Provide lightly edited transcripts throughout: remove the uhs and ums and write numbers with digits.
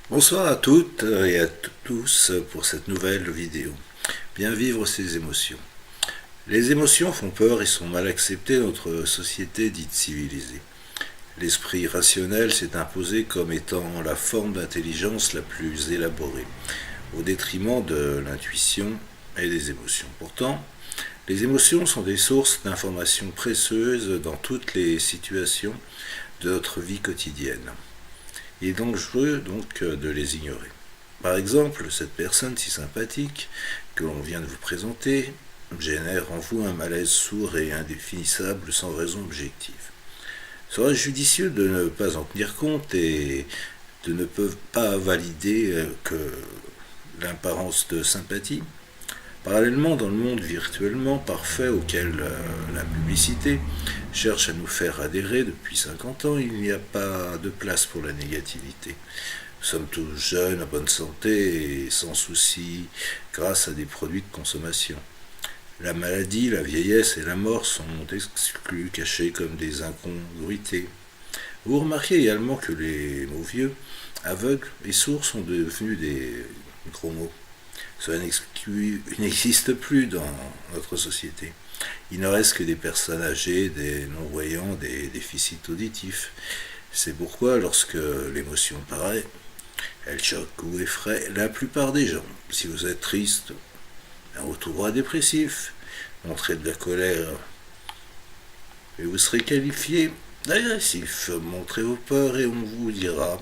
Bonsoir à toutes et à tous pour cette nouvelle vidéo. Bien vivre ses émotions. Les émotions font peur et sont mal acceptées dans notre société dite civilisée. L'esprit rationnel s'est imposé comme étant la forme d'intelligence la plus élaborée, au détriment de l'intuition et des émotions. Pourtant, les émotions sont des sources d'informations précieuses dans toutes les situations de notre vie quotidienne. Il est dangereux de les ignorer. Par exemple, cette personne si sympathique que l'on vient de vous présenter génère en vous un malaise sourd et indéfinissable sans raison objective. Serait judicieux de ne pas en tenir compte et de ne pas valider que l'apparence de sympathie. Parallèlement, dans le monde virtuellement parfait auquel la publicité cherche à nous faire adhérer depuis 50 ans, il n'y a pas de place pour la négativité. Nous sommes tous jeunes, en bonne santé et sans souci grâce à des produits de consommation. La maladie, la vieillesse et la mort sont exclus, cachés comme des incongruités. Vous remarquez également que les mots vieux, aveugles et sourds sont devenus des gros mots. Cela n'existe plus dans notre société. Il ne reste que des personnes âgées, des non-voyants, des déficits auditifs. C'est pourquoi, lorsque l'émotion paraît, elle choque ou effraie la plupart des gens. Si vous êtes triste, on vous trouvera dépressif. Montrez de la colère et vous serez qualifié d'agressif. Montrez vos peurs et on vous dira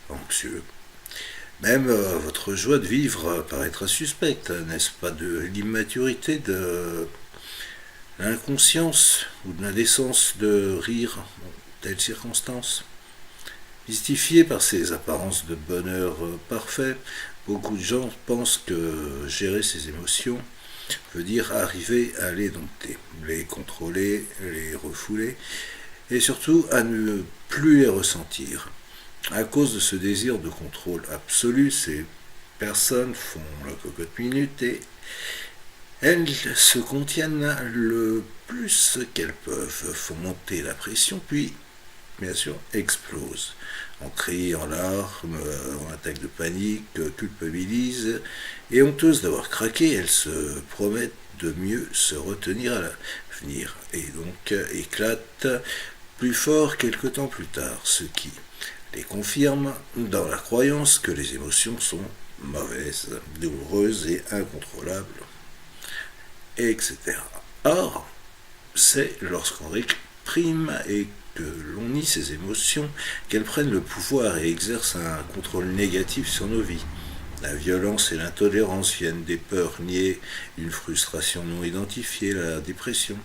anxieux. Même votre joie de vivre paraîtra suspecte, n'est-ce pas de l'immaturité, de l'inconscience ou de l'indécence de rire en telles circonstances? Mystifiés par ces apparences de bonheur parfait, beaucoup de gens pensent que gérer ses émotions veut dire arriver à les dompter, les contrôler, les refouler, et surtout à ne plus les ressentir. À cause de ce désir de contrôle absolu, ces personnes font la cocotte minute et elles se contiennent le plus qu'elles peuvent, font monter la pression, puis, bien sûr, explosent. En cris, en larmes, en attaque de panique, culpabilisent, et honteuses d'avoir craqué, elles se promettent de mieux se retenir à l'avenir, et donc éclatent plus fort quelque temps plus tard, ce qui les confirme dans la croyance que les émotions sont mauvaises, douloureuses et incontrôlables, etc. Or, c'est lorsqu'on réprime et que l'on nie ces émotions qu'elles prennent le pouvoir et exercent un contrôle négatif sur nos vies. La violence et l'intolérance viennent des peurs niées, une frustration non identifiée, la dépression,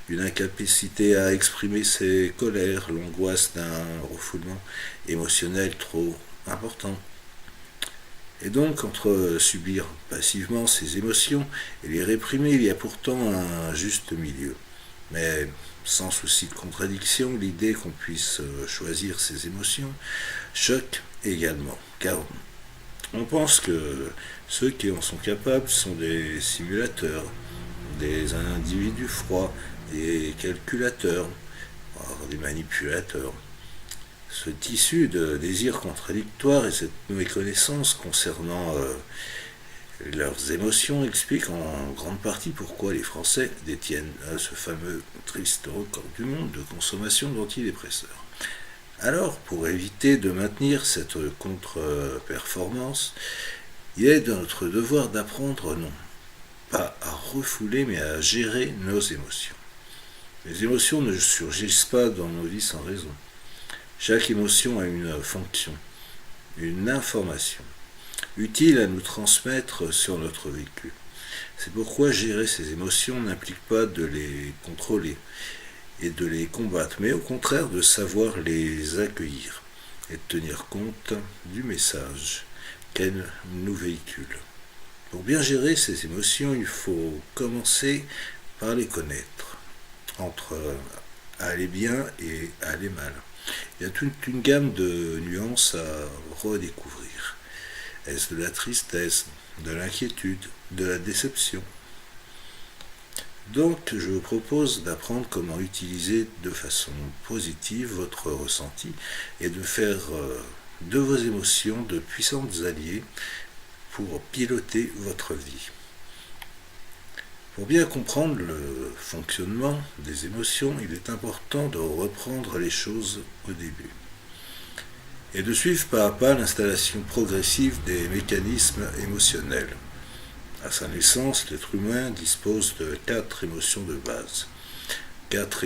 une incapacité à exprimer ses colères, l'angoisse d'un refoulement émotionnel trop important. Et donc, entre subir passivement ces émotions et les réprimer, il y a pourtant un juste milieu. Mais sans souci de contradiction, l'idée qu'on puisse choisir ses émotions choque également, car on pense que ceux qui en sont capables sont des simulateurs, des individus froids, des calculateurs, voire des manipulateurs. Ce tissu de désirs contradictoires et cette méconnaissance concernant leurs émotions expliquent en grande partie pourquoi les Français détiennent ce fameux triste record du monde de consommation d'antidépresseurs. Alors, pour éviter de maintenir cette contre-performance, il est de notre devoir d'apprendre non pas à refouler mais à gérer nos émotions. Les émotions ne surgissent pas dans nos vies sans raison. Chaque émotion a une fonction, une information, utile à nous transmettre sur notre vécu. C'est pourquoi gérer ces émotions n'implique pas de les contrôler et de les combattre, mais au contraire de savoir les accueillir et de tenir compte du message qu'elles nous véhiculent. Pour bien gérer ces émotions, il faut commencer par les connaître, entre aller bien et aller mal. Il y a toute une gamme de nuances à redécouvrir. Est-ce de la tristesse, de l'inquiétude, de la déception? Donc, je vous propose d'apprendre comment utiliser de façon positive votre ressenti et de faire de vos émotions de puissantes alliées pour piloter votre vie. Pour bien comprendre le fonctionnement des émotions, il est important de reprendre les choses au début et de suivre pas à pas l'installation progressive des mécanismes émotionnels. À sa naissance, l'être humain dispose de 4 émotions de base, 4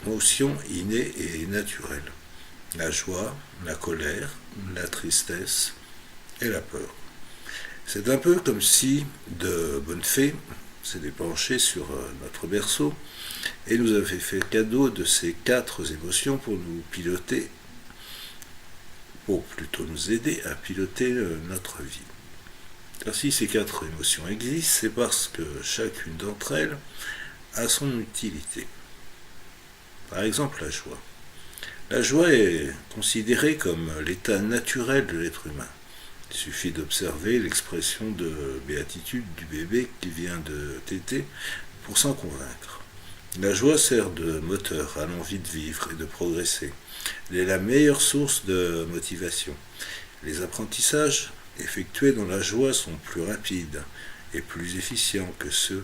émotions innées et naturelles: la joie, la colère, la tristesse et la peur. C'est un peu comme si de bonne fée s'était penchée sur notre berceau et nous avait fait cadeau de ces 4 émotions pour nous piloter, pour plutôt nous aider à piloter notre vie. Car si ces 4 émotions existent, c'est parce que chacune d'entre elles a son utilité. Par exemple, la joie. La joie est considérée comme l'état naturel de l'être humain. Il suffit d'observer l'expression de béatitude du bébé qui vient de téter pour s'en convaincre. La joie sert de moteur à l'envie de vivre et de progresser. Elle est la meilleure source de motivation. Les apprentissages effectués dans la joie sont plus rapides et plus efficients que ceux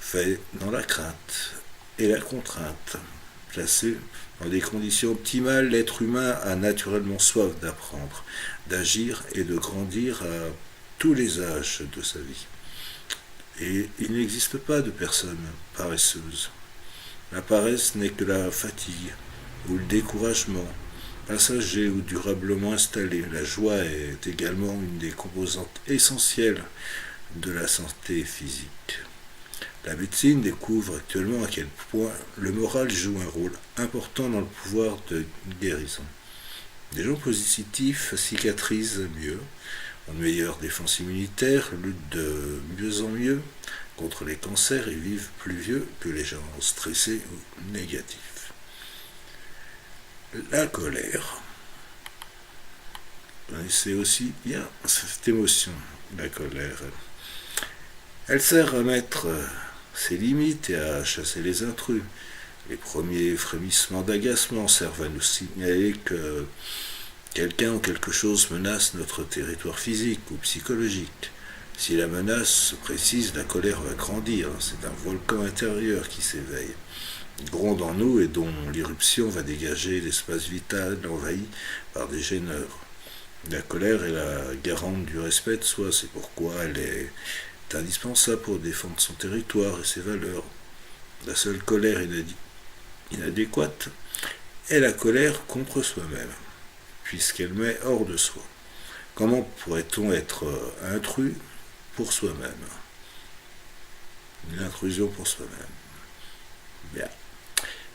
faits dans la crainte et la contrainte. Placé dans des conditions optimales, l'être humain a naturellement soif d'apprendre, d'agir et de grandir à tous les âges de sa vie. Et il n'existe pas de personne paresseuse. La paresse n'est que la fatigue ou le découragement, passager ou durablement installé. La joie est également une des composantes essentielles de la santé physique. La médecine découvre actuellement à quel point le moral joue un rôle important dans le pouvoir de guérison. Les gens positifs cicatrisent mieux, ont une meilleure défense immunitaire, luttent de mieux en mieux contre les cancers et vivent plus vieux que les gens stressés ou négatifs. La colère. Vous connaissez aussi bien cette émotion, la colère. Elle sert à mettre ses limites et à chasser les intrus. Les premiers frémissements d'agacement servent à nous signaler que quelqu'un ou quelque chose menace notre territoire physique ou psychologique. Si la menace se précise, la colère va grandir. C'est un volcan intérieur qui s'éveille, gronde en nous et dont l'irruption va dégager l'espace vital envahi par des gêneurs. La colère est la garante du respect de soi, c'est pourquoi elle est indispensable pour défendre son territoire et ses valeurs. La seule colère inadéquate est la colère contre soi-même, puisqu'elle met hors de soi. Comment pourrait-on être intrus pour soi-même? Une intrusion pour soi-même. Bien.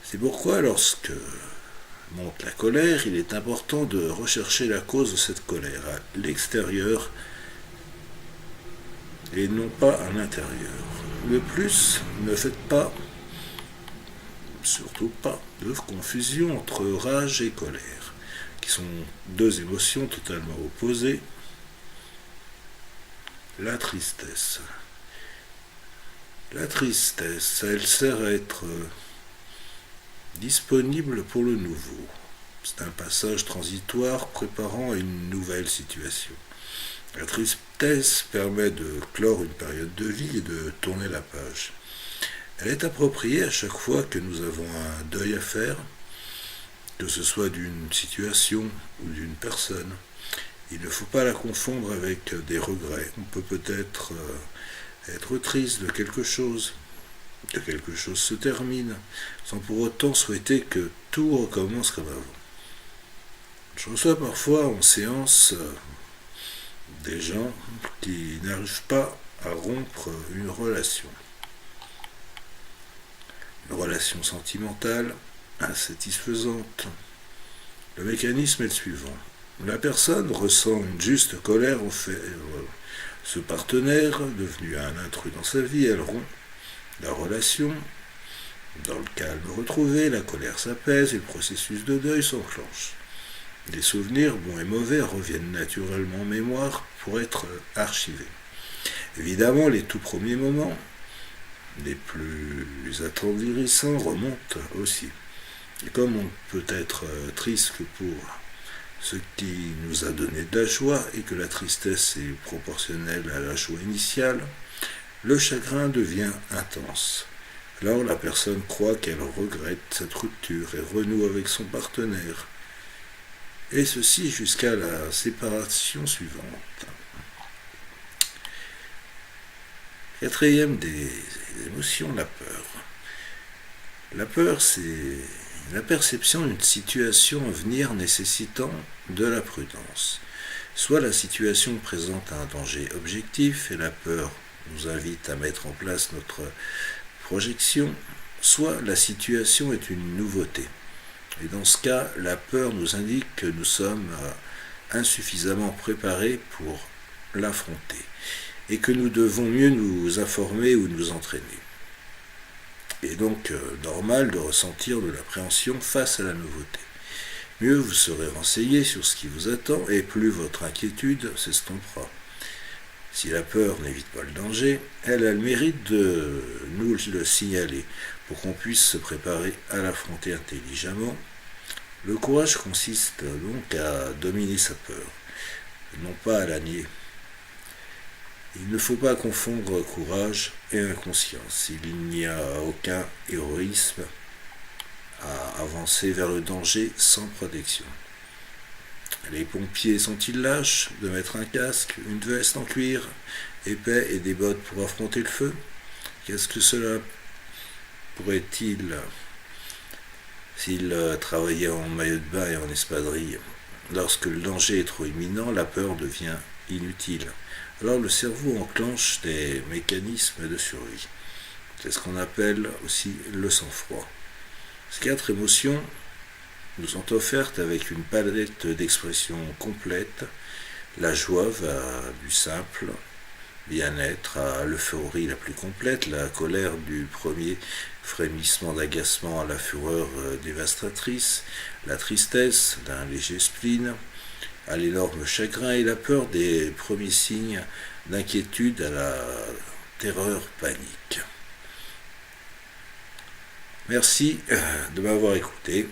C'est pourquoi lorsque monte la colère, il est important de rechercher la cause de cette colère à l'extérieur et non pas à l'intérieur. De plus, ne faites pas, surtout pas, de confusion entre rage et colère, qui sont 2 émotions totalement opposées. La tristesse. La tristesse, elle sert à être disponible pour le nouveau. C'est un passage transitoire préparant à une nouvelle situation. La tristesse permet de clore une période de vie et de tourner la page. Elle est appropriée à chaque fois que nous avons un deuil à faire, que ce soit d'une situation ou d'une personne. Il ne faut pas la confondre avec des regrets. On peut peut-être être triste de quelque chose, que quelque chose se termine, sans pour autant souhaiter que tout recommence comme avant. Je reçois parfois en séance des gens qui n'arrivent pas à rompre une relation sentimentale insatisfaisante. Le mécanisme est le suivant. La personne ressent une juste colère en fait ce partenaire, devenu un intrus dans sa vie, elle rompt la relation. Dans le calme retrouvé, la colère s'apaise et le processus de deuil s'enclenche. Les souvenirs, bons et mauvais, reviennent naturellement en mémoire pour être archivés. Évidemment, les tout premiers moments, les plus attendrissants, remontent aussi. Et comme on peut être triste que pour ce qui nous a donné de la joie et que la tristesse est proportionnelle à la joie initiale, le chagrin devient intense. Alors la personne croit qu'elle regrette cette rupture et renoue avec son partenaire. Et ceci jusqu'à la séparation suivante. Quatrième des émotions, la peur. La peur, c'est la perception d'une situation à venir nécessitant de la prudence. Soit la situation présente un danger objectif et la peur nous invite à mettre en place notre projection, soit la situation est une nouveauté. Et dans ce cas, la peur nous indique que nous sommes insuffisamment préparés pour l'affronter et que nous devons mieux nous informer ou nous entraîner. Et donc normal de ressentir de l'appréhension face à la nouveauté. Mieux vous serez renseigné sur ce qui vous attend et plus votre inquiétude s'estompera. Si la peur n'évite pas le danger, elle a le mérite de nous le signaler pour qu'on puisse se préparer à l'affronter intelligemment. Le courage consiste donc à dominer sa peur, et non pas à la nier. Il ne faut pas confondre courage et inconscience. Il n'y a aucun héroïsme à avancer vers le danger sans protection. Les pompiers sont-ils lâches de mettre un casque, une veste en cuir épais et des bottes pour affronter le feu? Qu'est-ce que cela pourrait-il s'ils travaillaient en maillot de bain et en espadrille? Lorsque le danger est trop imminent, la peur devient inutile. Alors le cerveau enclenche des mécanismes de survie. C'est ce qu'on appelle aussi le sang-froid. Ces 4 émotions nous sont offertes avec une palette d'expressions complète. La joie va du simple bien-être à l'euphorie la plus complète, la colère du premier frémissement d'agacement à la fureur dévastatrice, la tristesse d'un léger spleen, à l'énorme chagrin et la peur des premiers signes d'inquiétude à la terreur panique. Merci de m'avoir écouté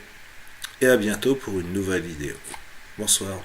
et à bientôt pour une nouvelle vidéo. Bonsoir.